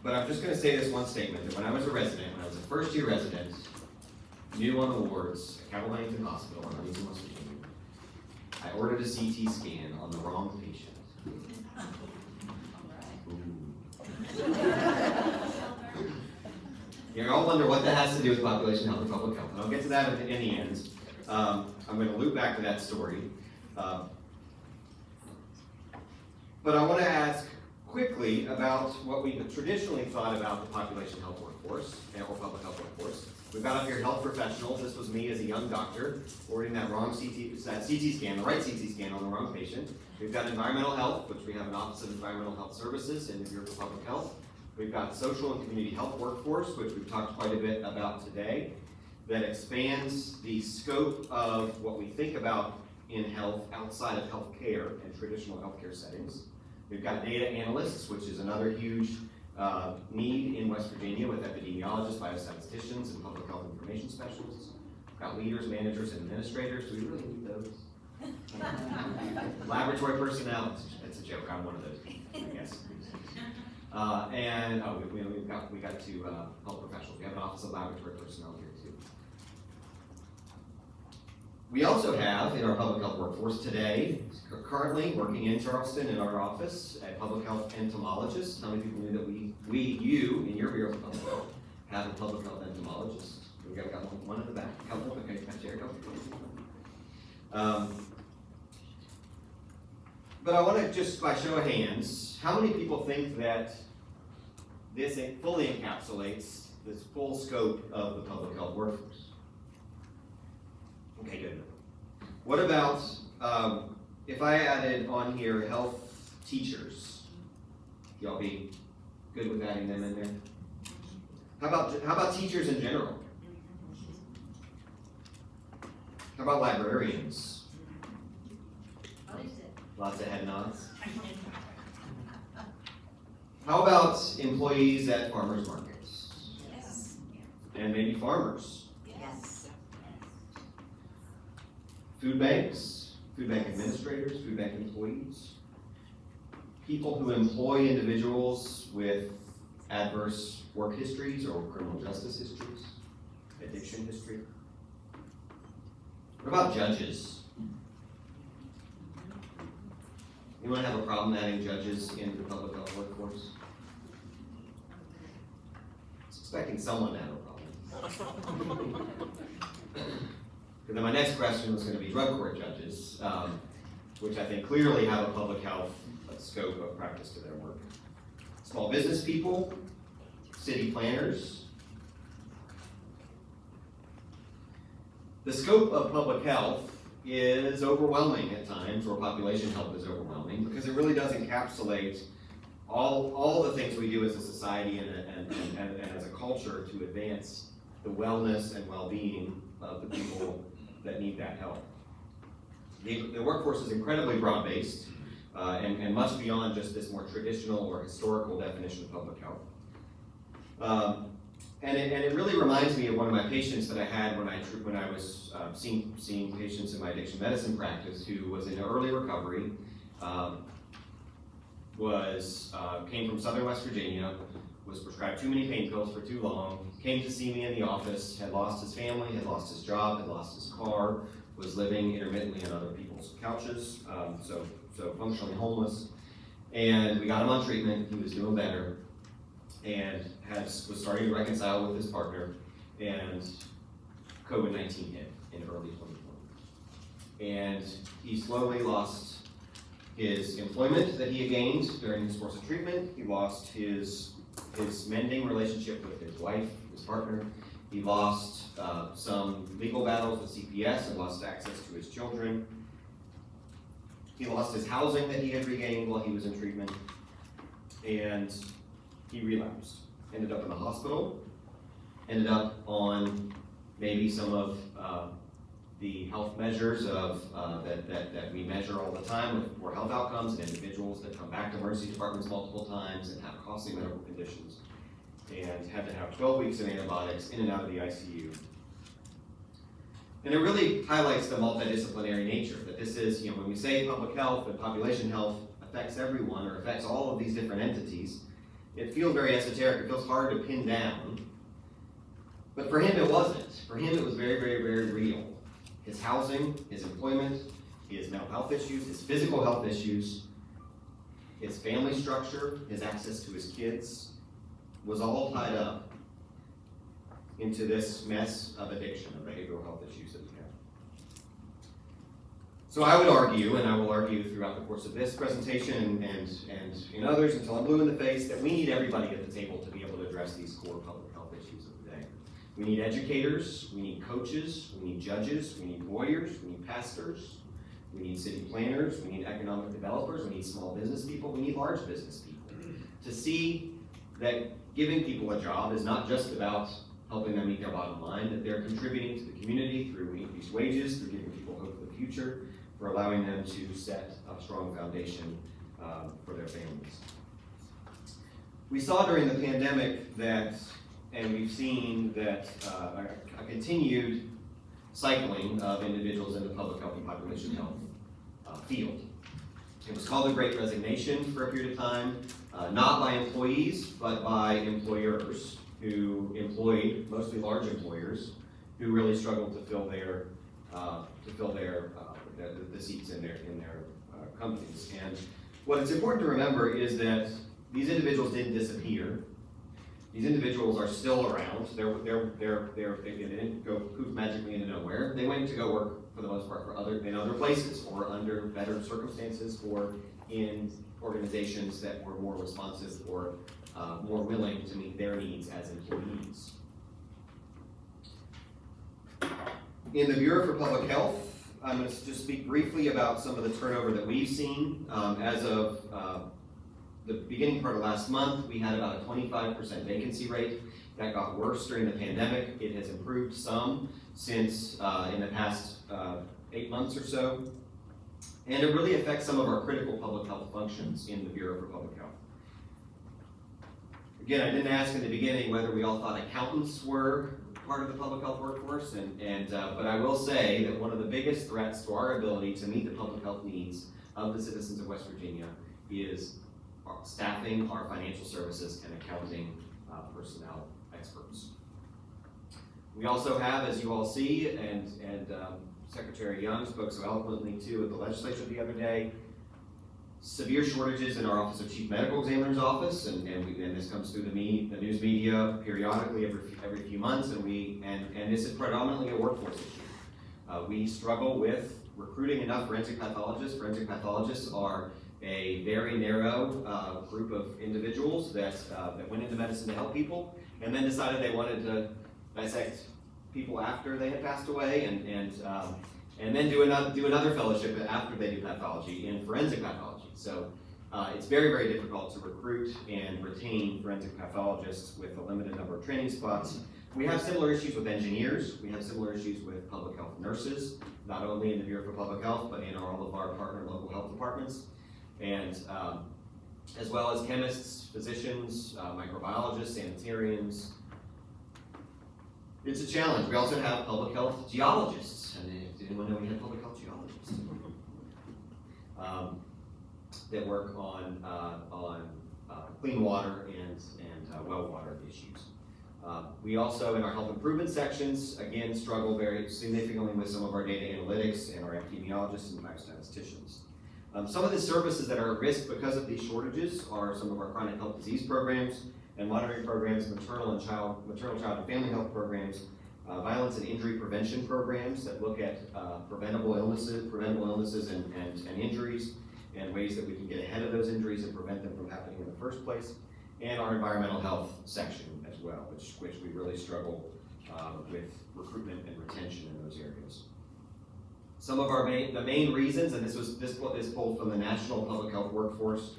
But I'm just going to say this one statement, that when I was a resident, when I was a first-year resident, new on the wards at Capital Huntington Hospital in Huntington, West Virginia, I ordered a CT scan on the wrong patient. You're all wonder what that has to do with population health and public health, and I'll get to that in the end. I'm going to loop back to that story. But I want to ask quickly about what we have traditionally thought about the population health workforce, or public health workforce. We've got up here health professionals. This was me as a young doctor, ordering that wrong CT scan, the right CT scan on the wrong patient. We've got environmental health, which we have an Office of Environmental Health Services in the Bureau of Public Health. We've got social and community health workforce, which we've talked quite a bit about today, that expands the scope of what we think about in health outside of healthcare and traditional healthcare settings. We've got data analysts, which is another huge need in West Virginia with epidemiologists, biostatisticians, and public health information specialists. We've got leaders, managers, and administrators. Do we really need those? Laboratory personnel. It's a joke. I'm one of those, I guess. We got two health professionals. We have an Office of Laboratory Personnel here too. We also have in our public health workforce today, currently working in Charleston in our office, a public health entomologist. How many people knew that you in your Bureau of Public Health have a public health entomologist? We got one in the back. Couple. Okay, Sherri, go. But I want to just, by show of hands, how many people think that this fully encapsulates this full scope of the public health workforce? Okay, good. What about if I added on here health teachers? Y'all be good with adding them in there? How about teachers in general? How about librarians? Lots of head nods. How about employees at farmers markets? Yes. And maybe farmers? Yes. Food banks, food bank administrators, food bank employees, people who employ individuals with adverse work histories or criminal justice histories, addiction history. What about judges? Anyone have a problem adding judges into the public health workforce? I was expecting someone to have a problem. And then my next question was going to be drug court judges, which I think clearly have a public health scope of practice to their work. Small business people, city planners. The scope of public health is overwhelming at times, or population health is overwhelming, because it really does encapsulate all the things we do as a society and as a culture to advance the wellness and well-being of the people that need that help. The workforce is incredibly broad-based and much beyond just this more traditional or historical definition of public health. And it really reminds me of one of my patients that I had when I was seeing patients in my addiction medicine practice, who was in early recovery, came from Southern West Virginia, was prescribed too many pain pills for too long, came to see me in the office, had lost his family, had lost his job, had lost his car, was living intermittently on other people's couches, so functionally homeless. And we got him on treatment. He was doing better, and was starting to reconcile with his partner, and COVID-19 hit in early 2020. And he slowly lost his employment that he had gained during his course of treatment. He lost his mending relationship with his wife, his partner. He lost some legal battles with CPS and lost access to his children. He lost his housing that he had regained while he was in treatment, and he relapsed. Ended up in the hospital, ended up on maybe some of the health measures that we measure all the time with poor health outcomes in individuals that come back to emergency departments multiple times and have costly medical conditions, and had to have 12 weeks of antibiotics in and out of the ICU. And it really highlights the multidisciplinary nature, that this is, when we say public health and population health affects everyone or affects all of these different entities, it feels very esoteric, it feels hard to pin down. But for him it wasn't. For him it was very, very, very real. His housing, his employment, his mental health issues, his physical health issues, his family structure, his access to his kids, was all tied up into this mess of addiction, of behavioral health issues that we have. So I would argue, and I will argue throughout the course of this presentation and in others until I'm blue in the face, that we need everybody at the table to be able to address these core public health issues of the day. We need educators, we need coaches, we need judges, we need lawyers, we need pastors, we need city planners, we need economic developers, we need small business people, we need large business people to see that giving people a job is not just about helping them meet their bottom line, that they're contributing to the community through increased wages, through giving people hope for the future, for allowing them to set a strong foundation for their families. We saw during the pandemic that, and we've seen that a continued cycling of individuals in the public health and population health field. It was called the Great Resignation for a period of time, not by employees, but by employers who employed, mostly large employers, who really struggled to fill their the seats in their companies. And what it's important to remember is that these individuals didn't disappear. These individuals are still around. They didn't go poof magically into nowhere. They went to go work, for the most part, in other places, or under better circumstances, or in organizations that were more responsive or more willing to meet their needs as employees. In the Bureau for Public Health, I'm going to just speak briefly about some of the turnover that we've seen. As of the beginning part of last month, we had about a 25% vacancy rate. That got worse during the pandemic. It has improved some since in the past 8 months or so. And it really affects some of our critical public health functions in the Bureau for Public Health. Again, I didn't ask in the beginning whether we all thought accountants were part of the public health workforce, but I will say that one of the biggest threats to our ability to meet the public health needs of the citizens of West Virginia is staffing our financial services and accounting personnel experts. We also have, as you all see, and Secretary Young spoke so eloquently too at the legislature the other day, severe shortages in our Office of Chief Medical Examiner's office, and this comes through the news media periodically every few months, and this is predominantly a workforce issue. We struggle with recruiting enough forensic pathologists. Forensic pathologists are a very narrow group of individuals that went into medicine to help people, and then decided they wanted to dissect people after they had passed away, and then do another fellowship after they do pathology in forensic pathology. So it's very, very difficult to recruit and retain forensic pathologists with a limited number of training spots. We have similar issues with engineers. We have similar issues with public health nurses, not only in the Bureau for Public Health, but in all of our partner local health departments, and as well as chemists, physicians, microbiologists, sanitarians. It's a challenge. We also have public health geologists. And did anyone know we had public health geologists? That work on clean water and well water issues. We also, in our health improvement sections, again, struggle very significantly with some of our data analytics and our epidemiologists and biostatisticians. Some of the services that are at risk because of these shortages are some of our chronic health disease programs and monitoring programs, maternal child and family health programs, violence and injury prevention programs that look at preventable illnesses and injuries, and ways that we can get ahead of those injuries and prevent them from happening in the first place, and our environmental health section as well, which we really struggle with recruitment and retention in those areas. Some of the main reasons, and this pulled from the National Public Health Workforce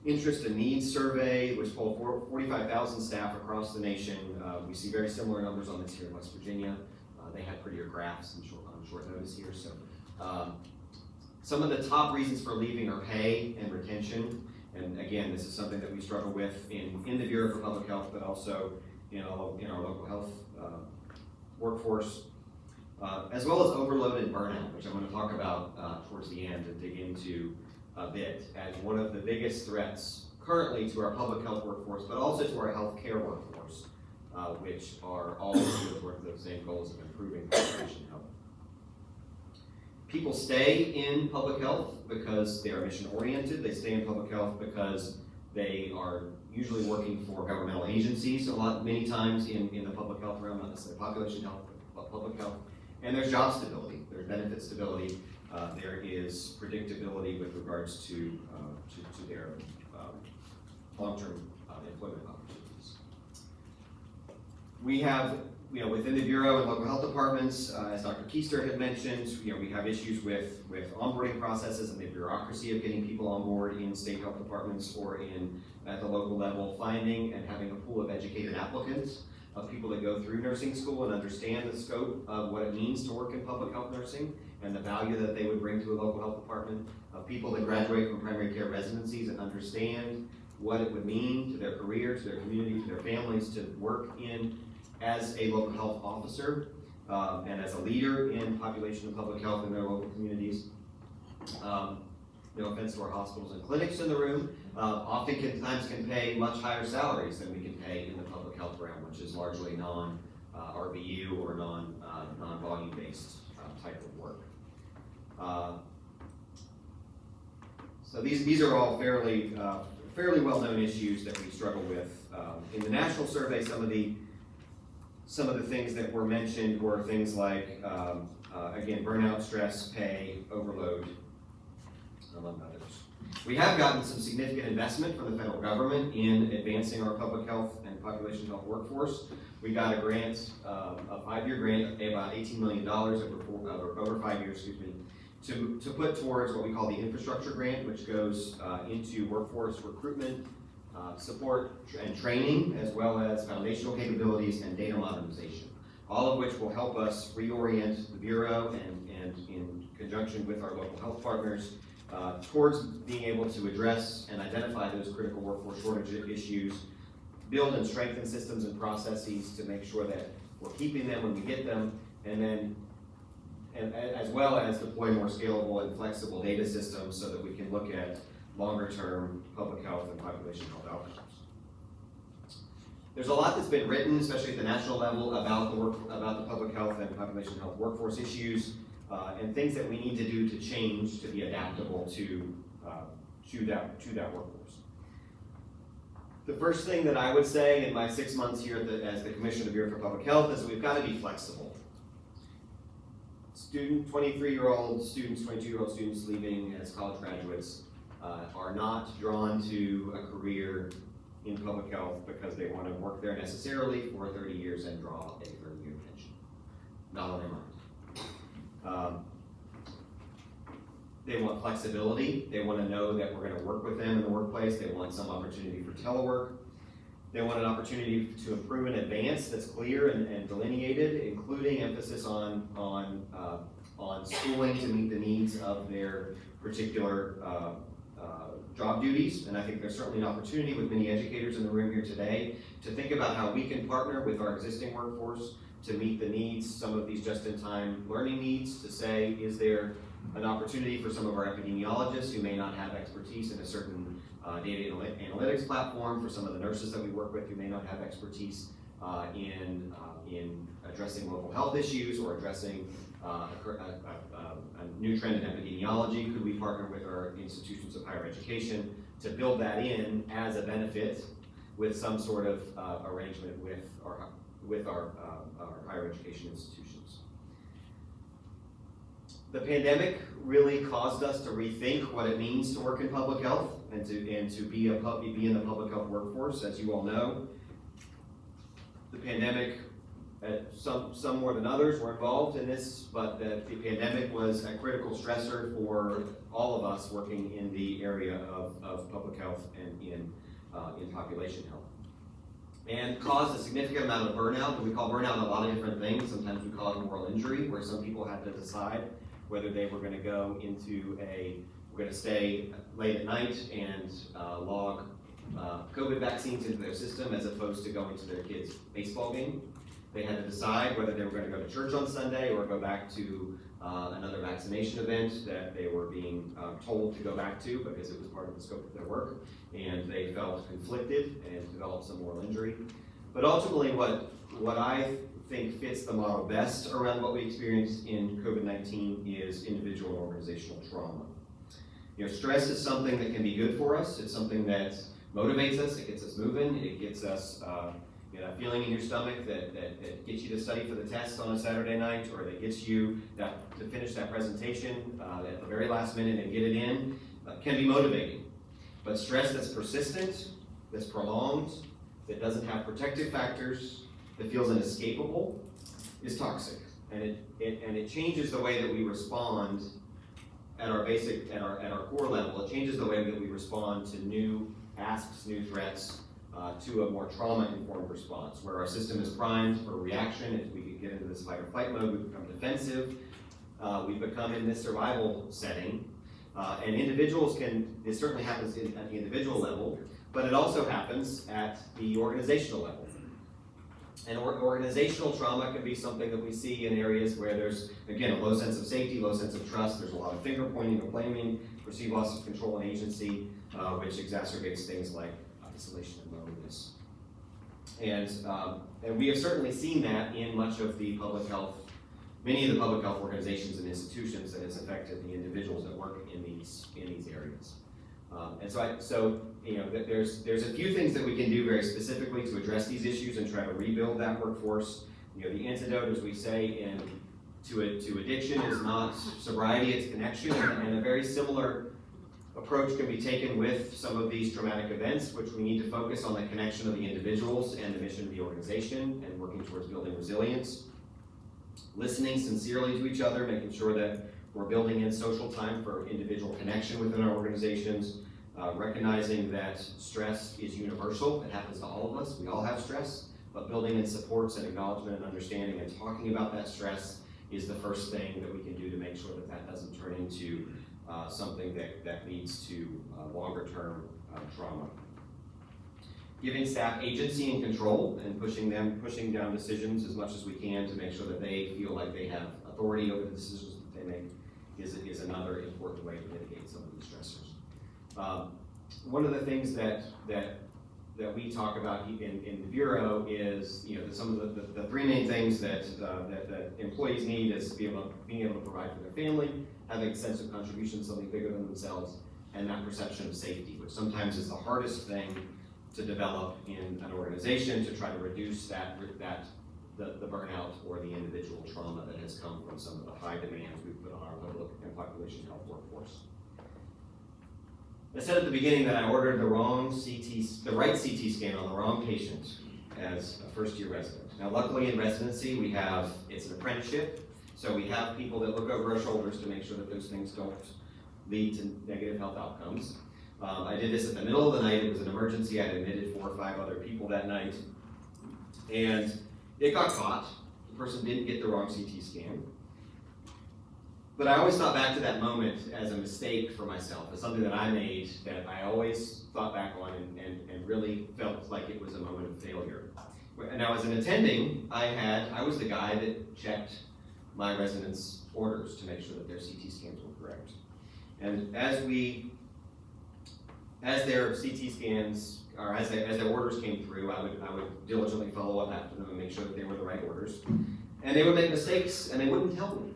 Interest and Needs Survey, which polled 45,000 staff across the nation. We see very similar numbers on this here in West Virginia. They had prettier graphs on short notice here. So some of the top reasons for leaving are pay and retention. And again, this is something that we struggle with in the Bureau for Public Health, but also in our local health workforce, as well as overload and burnout, which I'm going to talk about towards the end and dig into a bit as one of the biggest threats currently to our public health workforce, but also to our healthcare workforce, which are all working the same goals of improving population health. People stay in public health because they are mission-oriented. They stay in public health because they are usually working for governmental agencies many times in the public health realm, not necessarily population health, but public health. And there's job stability, there's benefit stability, there is predictability with regards to their long-term employment opportunities. We have, within the Bureau and local health departments, as Dr. Keister had mentioned, we have issues with onboarding processes and the bureaucracy of getting people on board in state health departments or at the local level, finding and having a pool of educated applicants, of people that go through nursing school and understand the scope of what it means to work in public health nursing and the value that they would bring to a local health department, of people that graduate from primary care residencies and understand what it would mean to their career, to their community, to their families to work as a local health officer and as a leader in population and public health in their local communities. No offense to our hospitals and clinics in the room, oftentimes can pay much higher salaries than we can pay in the public health realm, which is largely non-RVU or non-volume based type of work. So these are all fairly well-known issues that we struggle with. In the national survey, some of the things that were mentioned were things like, again, burnout, stress, pay, overload, among others. We have gotten some significant investment from the federal government in advancing our public health and population health workforce. We got a grant, a 5-year grant, about $18 million over 5 years, to put towards what we call the infrastructure grant, which goes into workforce recruitment, support and training, as well as foundational capabilities and data modernization, all of which will help us reorient the Bureau and in conjunction with our local health partners towards being able to address and identify those critical workforce shortage issues, build and strengthen systems and processes to make sure that we're keeping them when we get them, and as well as deploy more scalable and flexible data systems so that we can look at longer-term public health and population health outcomes. There's a lot that's been written, especially at the national level, about the public health and population health workforce issues and things that we need to do to change to be adaptable to that workforce. The first thing that I would say in my 6 months here as the Commissioner of the Bureau for Public Health is we've got to be flexible. 23-year-old students, 22-year-old students leaving as college graduates are not drawn to a career in public health because they want to work there necessarily for 30 years and draw a 30-year pension. Not on their mind. They want flexibility. They want to know that we're going to work with them in the workplace. They want some opportunity for telework. They want an opportunity to improve and advance that's clear and delineated, including emphasis on schooling to meet the needs of their particular job duties. And I think there's certainly an opportunity with many educators in the room here today to think about how we can partner with our existing workforce to meet the needs, some of these just-in-time learning needs, to say, is there an opportunity for some of our epidemiologists who may not have expertise in a certain data analytics platform, for some of the nurses that we work with who may not have expertise in addressing local health issues or addressing a new trend in epidemiology. Could we partner with our institutions of higher education to build that in as a benefit with some sort of arrangement with our higher education institutions? The pandemic really caused us to rethink what it means to work in public health and to be in the public health workforce. As you all know, the pandemic, some more than others were involved in this, but the pandemic was a critical stressor for all of us working in the area of public health and in population health, and caused a significant amount of burnout. And we call burnout a lot of different things. Sometimes we call it moral injury, where some people had to decide whether they were going to go into we're going to stay late at night and log COVID vaccines into their system as opposed to going to their kids' baseball game. They had to decide whether they were going to go to church on Sunday or go back to another vaccination event that they were being told to go back to because it was part of the scope of their work, and they felt conflicted and developed some moral injury. But ultimately, what I think fits the model best around what we experienced in COVID-19 is individual and organizational trauma. Stress is something that can be good for us. It's something that motivates us. It gets us moving. It gets us a feeling in your stomach that gets you to study for the test on a Saturday night, or that gets you to finish that presentation at the very last minute and get it in, can be motivating. But stress that's persistent, that's prolonged, that doesn't have protective factors, that feels inescapable, is toxic. And it changes the way that we respond at our core level. It changes the way that we respond to new asks, new threats, to a more trauma-informed response, where our system is primed for reaction. If we get into this fight or flight mode, we become defensive. We become in this survival setting. And individuals it certainly happens at the individual level, but it also happens at the organizational level. And organizational trauma can be something that we see in areas where there's, again, a low sense of safety, low sense of trust. There's a lot of finger pointing or blaming, perceived loss of control and agency, which exacerbates things like isolation and loneliness. And we have certainly seen that in much of the public health, many of the public health organizations and institutions, that has affected the individuals that work in these areas. There's a few things that we can do very specifically to address these issues and try to rebuild that workforce. The antidote, as we say, to addiction is not sobriety, it's connection, and a very similar approach can be taken with some of these traumatic events, which we need to focus on the connection of the individuals and the mission of the organization, and working towards building resilience. Listening sincerely to each other, making sure that we're building in social time for individual connection within our organizations, recognizing that stress is universal. It happens to all of us. We all have stress, but building in supports and acknowledgement and understanding and talking about that stress is the first thing that we can do to make sure that that doesn't turn into something that leads to longer-term trauma. Giving staff agency and control and pushing down decisions as much as we can to make sure that they feel like they have authority over the decisions that they make is another important way to mitigate some of these stressors. One of the things that we talk about in the Bureau is, some of the three main things that employees need is being able to provide for their family, having a sense of contribution, something bigger than themselves, and that perception of safety, which sometimes is the hardest thing to develop in an organization to try to reduce the burnout or the individual trauma that has come from some of the high demands we've put on our public and population health workforce. I said at the beginning that I ordered the right CT scan on the wrong patient as a first-year resident. Now, luckily in residency, it's an apprenticeship, so we have people that look over our shoulders to make sure that those things don't lead to negative health outcomes. I did this at the middle of the night. It was an emergency. I had admitted 4 or 5 other people that night, and it got caught. The person didn't get the wrong CT scan. But I always thought back to that moment as a mistake for myself, as something that I made that I always thought back on and really felt like it was a moment of failure. Now, as an attending, I was the guy that checked my residents' orders to make sure that their CT scans were correct. And as their CT scans, or as their orders came through, I would diligently follow up after them and make sure that they were the right orders. And they would make mistakes, and they wouldn't tell me.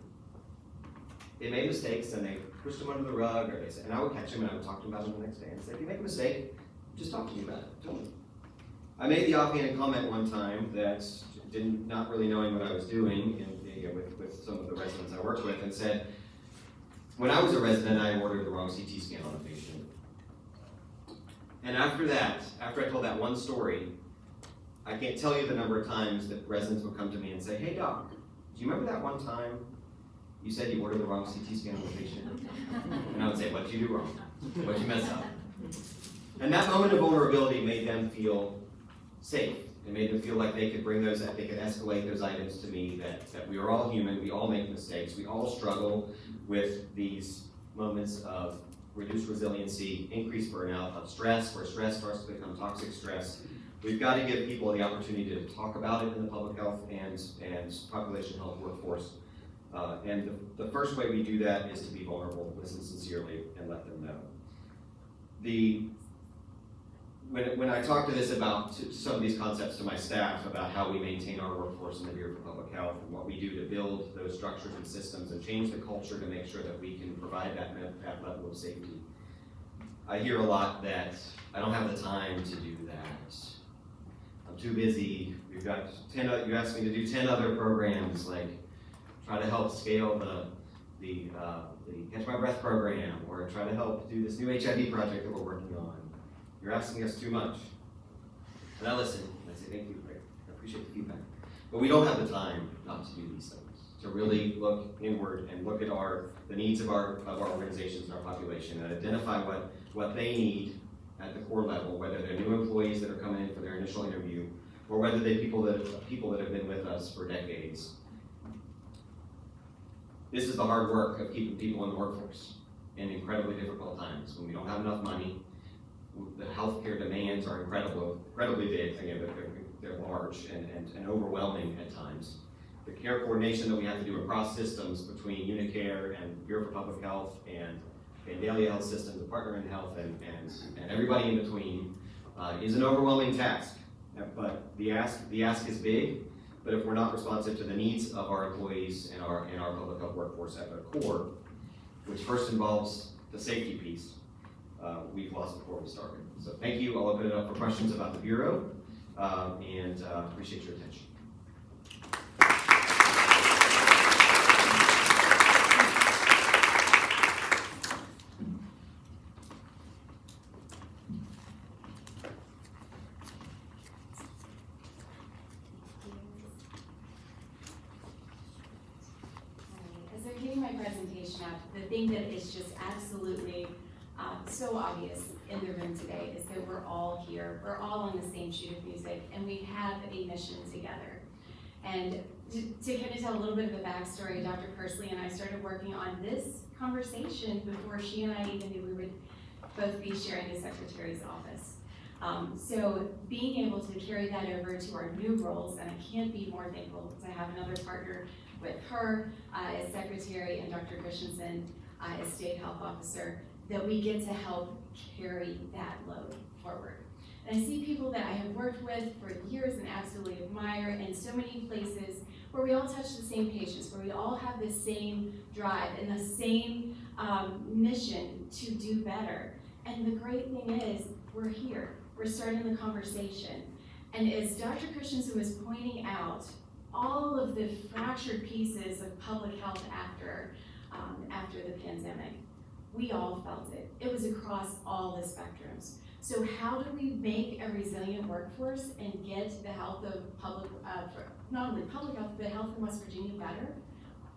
They made mistakes, and they pushed them under the rug, and I would catch them, and I would talk to them about them the next day. And say, if you make a mistake, just talk to me about it. Tell me. I made the offhanded comment one time that, not really knowing what I was doing with some of the residents I worked with, and said, when I was a resident, I ordered the wrong CT scan on a patient. And after I told that one story, I can't tell you the number of times that residents would come to me and say, hey doc, do you remember that one time you said you ordered the wrong CT scan on the patient? And I would say, what did you do wrong? What did you mess up? And that moment of vulnerability made them feel safe. It made them feel like they could escalate those items to me, that we are all human, we all make mistakes, we all struggle with these moments of reduced resiliency, increased burnout, of stress, where stress starts to become toxic stress, We've got to give people the opportunity to talk about it in the public health and population health workforce. And the first way we do that is to be vulnerable, listen sincerely, and let them know. When I talk to some of these concepts to my staff about how we maintain our workforce in the Bureau for Public Health and what we do to build those structures and systems and change the culture to make sure that we can provide that level of safety, I hear a lot that I don't have the time to do that. I'm too busy. We've got you asked me to do 10 other programs, like try to help scale the Catch My Breath program, or try to help do this new HIV project that we're working on. You're asking us too much. And I listen, and I say thank you, I appreciate the feedback. But we don't have the time not to do these things, to really look inward and look at the needs of our organizations and our population and identify what they need at the core level, whether they're new employees that are coming in for their initial interview, or whether they're people that have been with us for decades. This is the hard work of keeping people in the workforce in incredibly difficult times when we don't have enough money. The healthcare demands are incredibly big. Again, they're large and overwhelming at times. The care coordination that we have to do across systems between Unicare and Bureau for Public Health and Daily Health Systems, the partner in health, and everybody in between is an overwhelming task. But the ask is big. But if we're not responsive to the needs of our employees and our public health workforce at the core, which first involves the safety piece, we've lost before we started. So thank you. I'll open it up for questions about the Bureau, and appreciate your attention. The thing that is just absolutely so obvious in the room today is that we're all here, we're all on the same sheet of music, and we have a mission together. And to kind of tell a little bit of a backstory, Dr. Pursley and I started working on this conversation before she and I even knew we would both be sharing the Secretary's office. So being able to carry that over to our new roles, and I can't be more thankful to have another partner with her as Secretary and Dr. Christiansen as State Health Officer, that we get to help carry that load forward. And I see people that I have worked with for years and absolutely admire in so many places where we all touch the same patients, where we all have the same drive and the same mission to do better. And the great thing is, we're here. We're starting the conversation. And as Dr. Christiansen was pointing out, all of the fractured pieces of public health after the pandemic, we all felt it. It was across all the spectrums. So how do we make a resilient workforce and get the health of not only public health, but health in West Virginia better?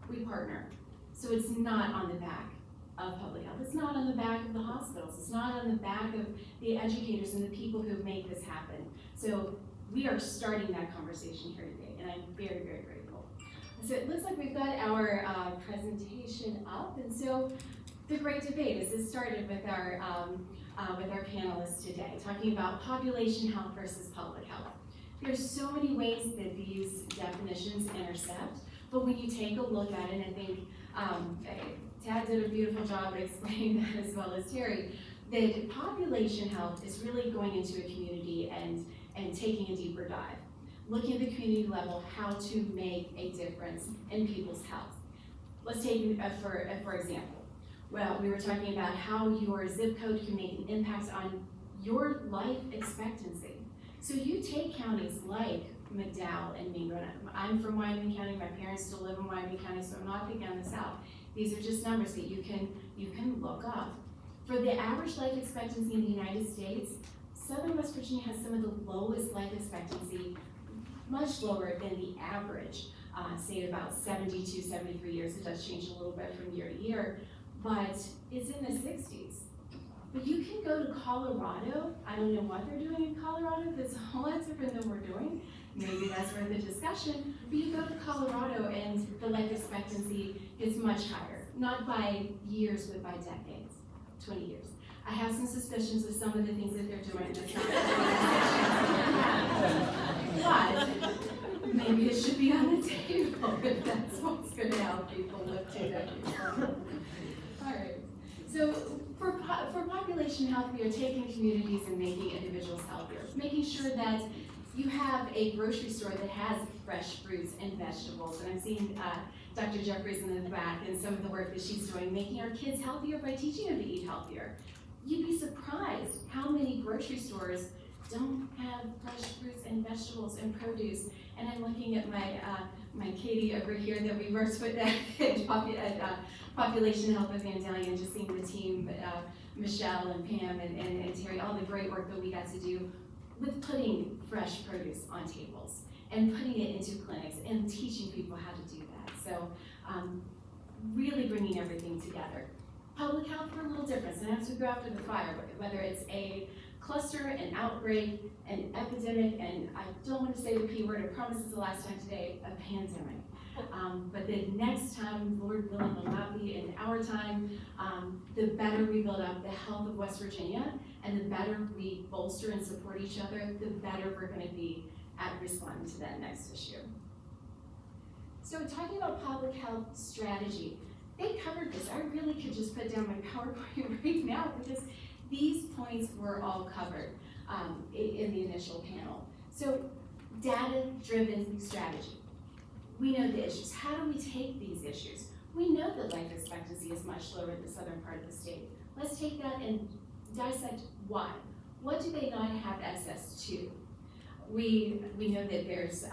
We partner. So it's not on the back of public health. It's not on the back of the hospitals. It's not on the back of the educators and the people who make this happen. So we are starting that conversation here today, and I'm very, very grateful. So it looks like we've got our presentation up, and so the great debate is this started with our panelists today, talking about population health versus public health. There's so many ways that these definitions intersect, but when you take a look at it, I think Tad did a beautiful job of explaining that as well as Terry, that population health is really going into a community and taking a deeper dive, looking at the community level, how to make a difference in people's health. Let's take, for example, well, we were talking about how your zip code can make an impact on your life expectancy. So you take counties like McDowell and Mingo. I'm from Wyoming County, my parents still live in Wyoming County, so I'm not picking on the South. These are just numbers that you can look up. For the average life expectancy in the United States, Southern West Virginia has some of the lowest life expectancy, much lower than the average, say about 72, 73 years. It does change a little bit from year to year, but it's in the 60s. But you can go to Colorado. I don't know what they're doing in Colorado that's a whole lot different than we're doing. Maybe that's worth the discussion. But you go to Colorado and the life expectancy is much higher. Not by years, but by decades, 20 years. I have some suspicions of some of the things that they're doing that's not. But maybe it should be on the table if that's what's going to help people live today. All right. So for population health, we are taking communities and making individuals healthier, making sure that you have a grocery store that has fresh fruits and vegetables. And I'm seeing Dr. Jeffries in the back and some of the work that she's doing, making our kids healthier by teaching them to eat healthier. You'd be surprised how many grocery stores don't have fresh fruits and vegetables and produce. And I'm looking at my Katie over here that we worked with at Population Health of Vandalia, and just seeing the team, Michelle and Pam and Terry, all the great work that we got to do with putting fresh produce on tables and putting it into clinics and teaching people how to do that. So really bringing everything together. Public health, we're a little different. Sometimes we go after the fire, whether it's a cluster, an outbreak, an epidemic, and I don't want to say the P word, I promise it's the last time today, a pandemic. But the next time, Lord willing, will not be in our time, the better we build up the health of West Virginia, and the better we bolster and support each other, the better we're going to be at responding to that next issue. So talking about public health strategy, they covered this. I really could just put down my PowerPoint right now because these points were all covered in the initial panel. So data-driven strategy. We know the issues. How do we take these issues? We know that life expectancy is much lower in the southern part of the state. Let's take that and dissect why. What do they not have access to? We know that there's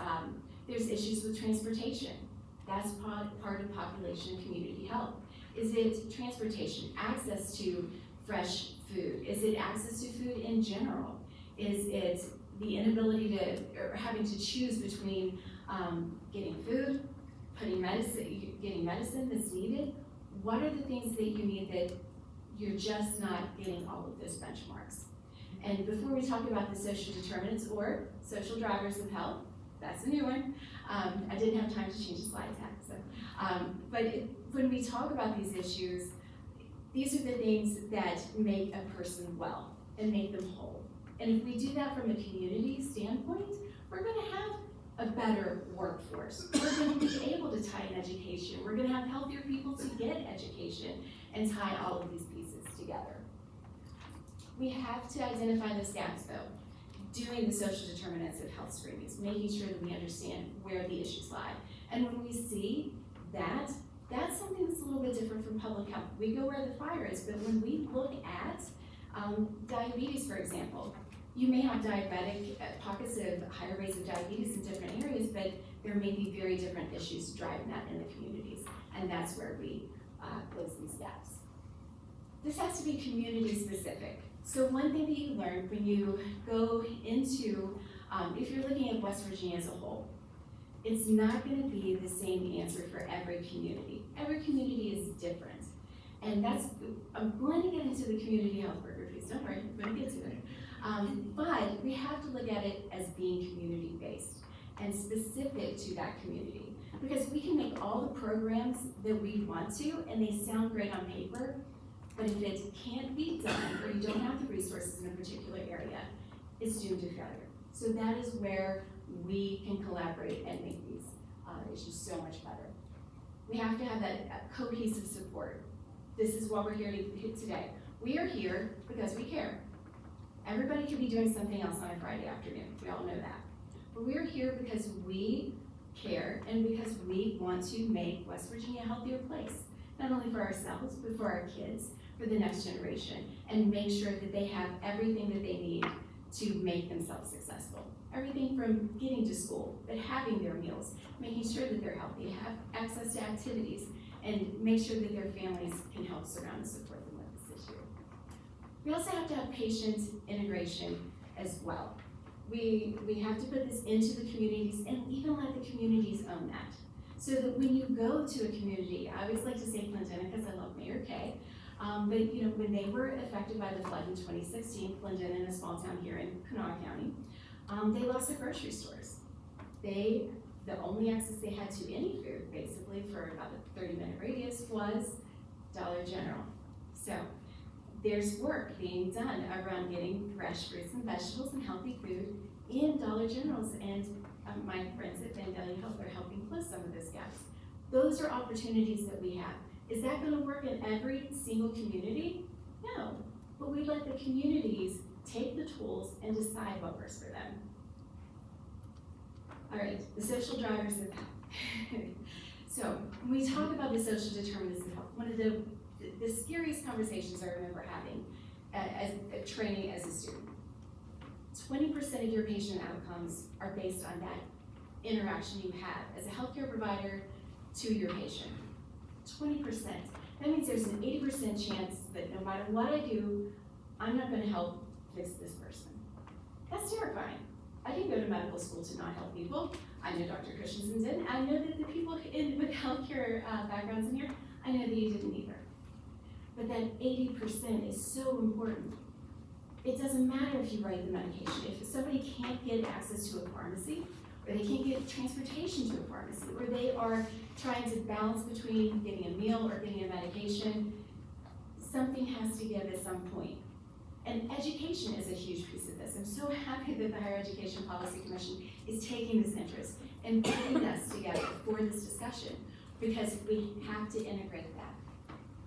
issues with transportation. That's part of population and community health. Is it transportation, access to fresh food? Is it access to food in general? Is it the inability to, or having to choose between getting food, getting medicine that's needed? What are the things that you need that you're just not getting all of those benchmarks? And before we talk about the social determinants or social drivers of health, that's a new one. I didn't have time to change the slide tag. So, when we talk about these issues, these are the things that make a person well and make them whole. And if we do that from a community standpoint, we're going to have a better workforce. We're going to be able to tie in education. We're going to have healthier people to get education and tie all of these pieces together. We have to identify those gaps, though. Doing the social determinants of health screenings, making sure that we understand where the issues lie. And when we see that, that's something that's a little bit different from public health. We go where the fire is, but when we look at diabetes, for example, you may have diabetic pockets of higher rates of diabetes in different areas, but there may be very different issues driving that in the communities, and that's where we close these gaps. This has to be community specific. So one thing that you learn when you go into, if you're looking at West Virginia as a whole, it's not going to be the same answer for every community. Every community is different. And that's, I'm going to get into the community health worker piece, don't worry, I'm going to get to it. But we have to look at it as being community-based and specific to that community. Because we can make all the programs that we want to, and they sound great on paper, but if it can't be done, or you don't have the resources in a particular area, it's doomed to failure. So that is where we can collaborate and make these issues so much better. We have to have that cohesive support. This is what we're here today. We are here because we care. Everybody could be doing something else on a Friday afternoon. We all know that. But we're here because we care and because we want to make West Virginia a healthier place, not only for ourselves, but for our kids, for the next generation, and make sure that they have everything that they need to make themselves successful. Everything from getting to school, but having their meals, making sure that they're healthy, have access to activities, and make sure that their families can help surround and support them with this issue. We also have to have patient integration as well. We have to put this into the communities and even let the communities own that. So that when you go to a community, I always like to say Clinton because I love Mayor Kay, but you know, when they were affected by the flood in 2016, Clinton, in a small town here in Kanawha County, they lost their grocery stores. The only access they had to any food, basically, for about a 30-minute radius was Dollar General. So There's work being done around getting fresh fruits and vegetables and healthy food in Dollar Generals, and my friends at Vandalia Health are helping close some of those gaps. Those are opportunities that we have. Is that going to work in every single community? No, but we let the communities take the tools and decide what works for them. All right, the social drivers of health. So when we talk about the social determinants of health, one of the scariest conversations I remember having as training as a student. 20% of your patient outcomes are based on that interaction you have as a healthcare provider to your patient. 20%. That means there's an 80% chance that no matter what I do, I'm not going to help fix this person. That's terrifying. I didn't go to medical school to not help people. I know Dr. Christiansen did. I know that the people with healthcare backgrounds in here, I know that you didn't either. But that 80% is so important. It doesn't matter if you write the medication. If somebody can't get access to a pharmacy, or they can't get transportation to a pharmacy, or they are trying to balance between getting a meal or getting a medication, something has to give at some point. And education is a huge piece of this. I'm so happy that the Higher Education Policy Commission is taking this interest and putting us together for this discussion, because we have to integrate that.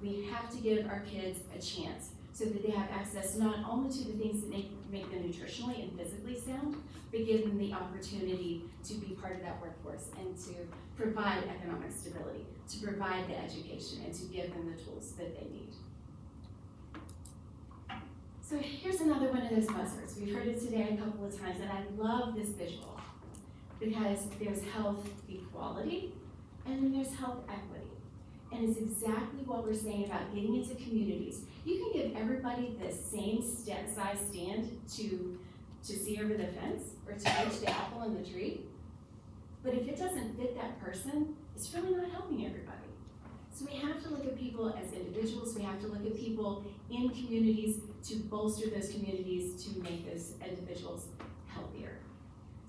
We have to give our kids a chance so that they have access not only to the things that make them nutritionally and physically sound, but give them the opportunity to be part of that workforce and to provide economic stability, to provide the education, and to give them the tools that they need. So here's another one of those buzzwords. We've heard it today a couple of times, and I love this visual because there's health equality and then there's health equity. And it's exactly what we're saying about getting into communities. You can give everybody the same size stand to see over the fence or to reach the apple in the tree, but if it doesn't fit that person, it's really not helping everybody. So we have to look at people as individuals. We have to look at people in communities to bolster those communities to make those individuals healthier.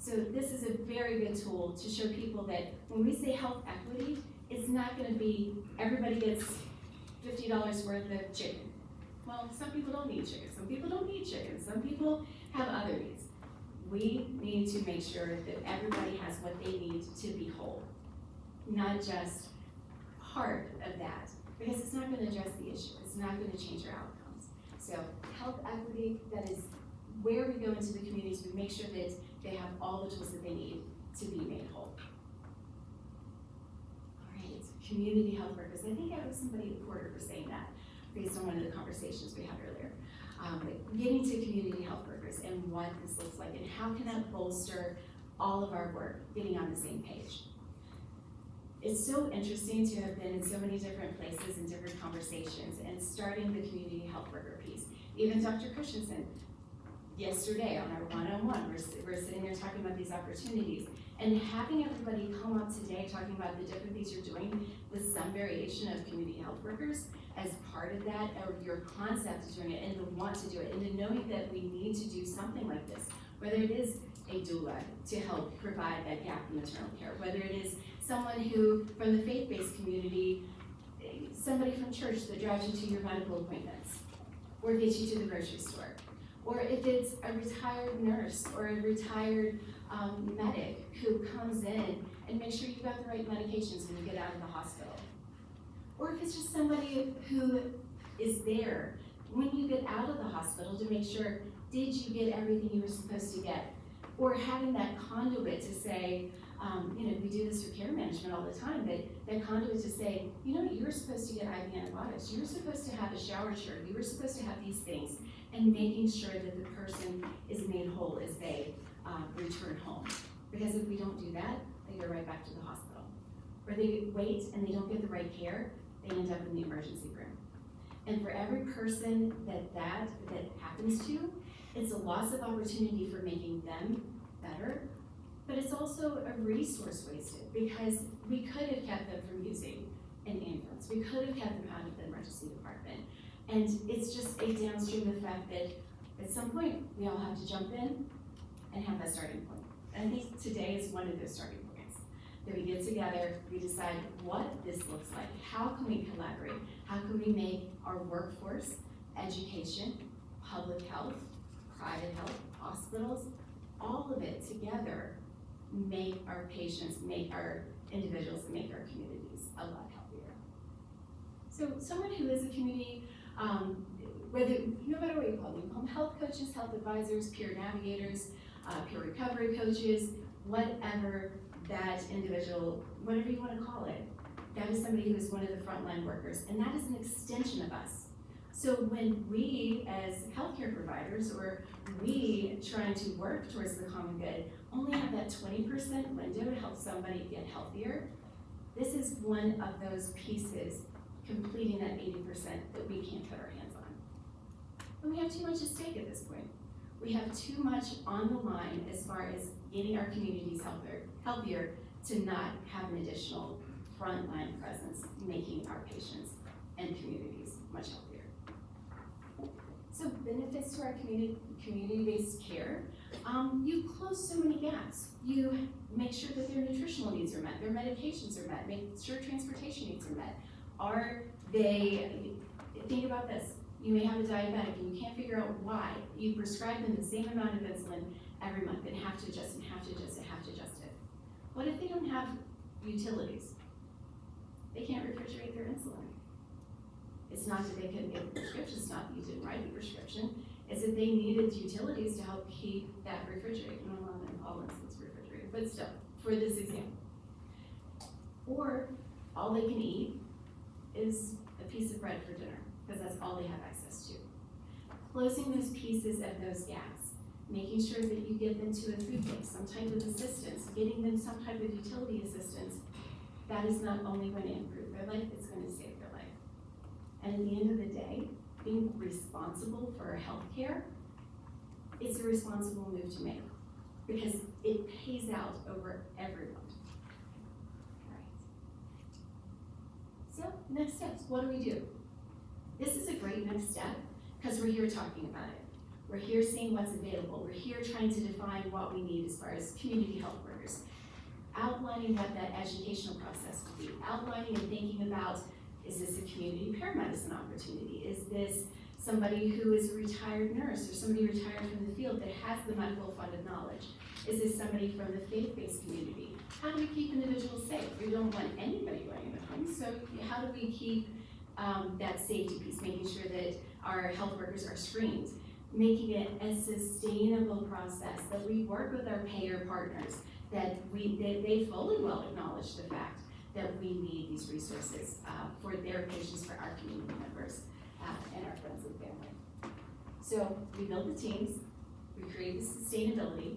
So this is a very good tool to show people that when we say health equity, it's not going to be everybody gets $50 worth of chicken. Well, some people don't need chicken. Some people don't need chicken. Some people have other needs. We need to make sure that everybody has what they need to be whole, not just part of that, because it's not going to address the issue. It's not going to change our outcomes. So health equity, that is where we go into the communities. We make sure that they have all the tools that they need to be made whole. Community health workers. I think I was somebody at Porter for saying that based on one of the conversations we had earlier. Getting to community health workers and what this looks like and how can that bolster all of our work, getting on the same page. It's so interesting to have been in so many different places and different conversations and starting the community health worker piece. Even Dr. Christiansen, yesterday on our one-on-one, we're sitting there talking about these opportunities. And having everybody come up today talking about the different things you're doing with some variation of community health workers as part of that, or your concept of doing it, and the want to do it, and the knowing that we need to do something like this, whether it is a doula to help provide that gap in maternal care, whether it is someone who, from the faith-based community, somebody from church that drives you to your medical appointments, or gets you to the grocery store, or if it's a retired nurse or a retired medic who comes in and makes sure you've got the right medications when you get out of the hospital. Or if it's just somebody who is there when you get out of the hospital to make sure, did you get everything you were supposed to get? Or having that conduit to say, we do this for care management all the time, but that conduit to say, you were supposed to get IV antibiotics, you were supposed to have a shower chair, you were supposed to have these things, and making sure that the person is made whole as they return home. Because if we don't do that, they go right back to the hospital. Or they wait and they don't get the right care, they end up in the emergency room. And for every person that happens to, it's a loss of opportunity for making them better, but it's also a resource wasted because we could have kept them from using an ambulance. We could have kept them out of the emergency department. And it's just a downstream effect that at some point we all have to jump in and have that starting point. And I think today is one of those starting points. That we get together, we decide what this looks like. How can we collaborate? How can we make our workforce education, public health, private health, hospitals, all of it together make our patients, make our individuals, and make our communities a lot healthier. So someone who is a community, whether, no matter what you call them health coaches, health advisors, peer navigators, peer recovery coaches, whatever that individual, whatever you want to call it, that is somebody who is one of the frontline workers, and that is an extension of us. So when we, as healthcare providers, or we trying to work towards the common good, only have that 20% window to help somebody get healthier, this is one of those pieces completing that 80% that we can't put our hands on. And we have too much at stake at this point. We have too much on the line as far as getting our communities healthier to not have an additional frontline presence, making our patients and communities much healthier. So benefits to our community-based care, you close so many gaps. You make sure that their nutritional needs are met, their medications are met, make sure transportation needs are met. Are they, think about this, you may have a diabetic and you can't figure out why. You prescribe them the same amount of insulin every month and have to adjust and have to adjust and have to adjust it. What if they don't have utilities? They can't refrigerate their insulin. It's not that they couldn't get a prescription, it's not that you didn't write the prescription, it's that they needed utilities to help keep that refrigerated. No, all insulin's refrigerated, but still, for this example. Or all they can eat is a piece of bread for dinner, because that's all they have access to. Closing those pieces of those gaps, making sure that you get them to a food bank, some type of assistance, getting them some type of utility assistance, that is not only going to improve their life, it's going to save their life. And at the end of the day, being responsible for our health care, it's a responsible move to make, because it pays out over everyone. All right. So, next steps, what do we do? This is a great next step, because we're here talking about it. We're here seeing what's available. We're here trying to define what we need as far as community health workers. Outlining what that educational process would be. Outlining and thinking about, is this a community paramedicine opportunity? Is this somebody who is a retired nurse or somebody retired from the field that has the medical funded knowledge? Is this somebody from the faith-based community? How do we keep individuals safe? We don't want anybody going in the home, so how do we keep that safety piece, making sure that our health workers are screened, making it a sustainable process, that we work with our payer partners, that they fully well acknowledge the fact that we need these resources for their patients, for our community members, and our friends and family. So we build the teams, we create the sustainability.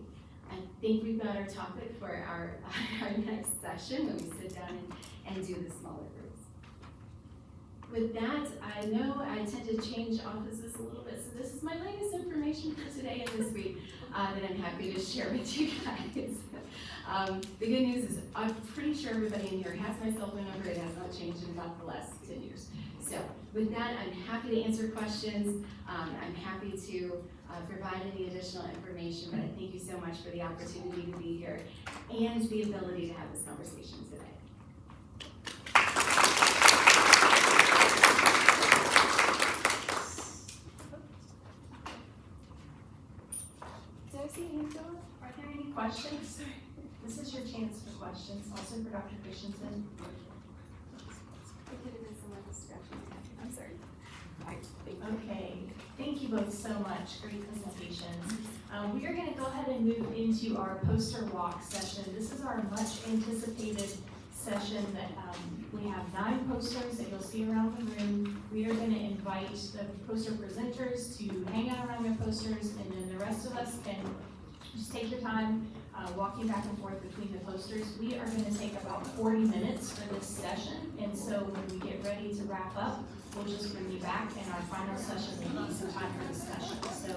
I think we've got our topic for our next session when we sit down and do the smaller groups. With that, I know I tend to change offices a little bit, so this is my latest information for today and this week that I'm happy to share with you guys. The good news is I'm pretty sure everybody in here has my cell phone number. It has not changed in about the last 10 years. So with that, I'm happy to answer questions. I'm happy to provide any additional information, but I thank you so much for the opportunity to be here and the ability to have this conversation today. Are there any questions? This is your chance for questions, also for Dr. Christiansen. I'm sorry. Okay, thank you both so much. Great presentations. We are going to go ahead and move into our poster walk session. This is our much anticipated session that we have 9 posters that you'll see around the room. We are going to invite the poster presenters to hang out around their posters, and then the rest of us can just take your time walking back and forth between the posters. We are going to take about 40 minutes for this session, and so when we get ready to wrap up, we'll just bring you back, and our final session will be some time for discussion. So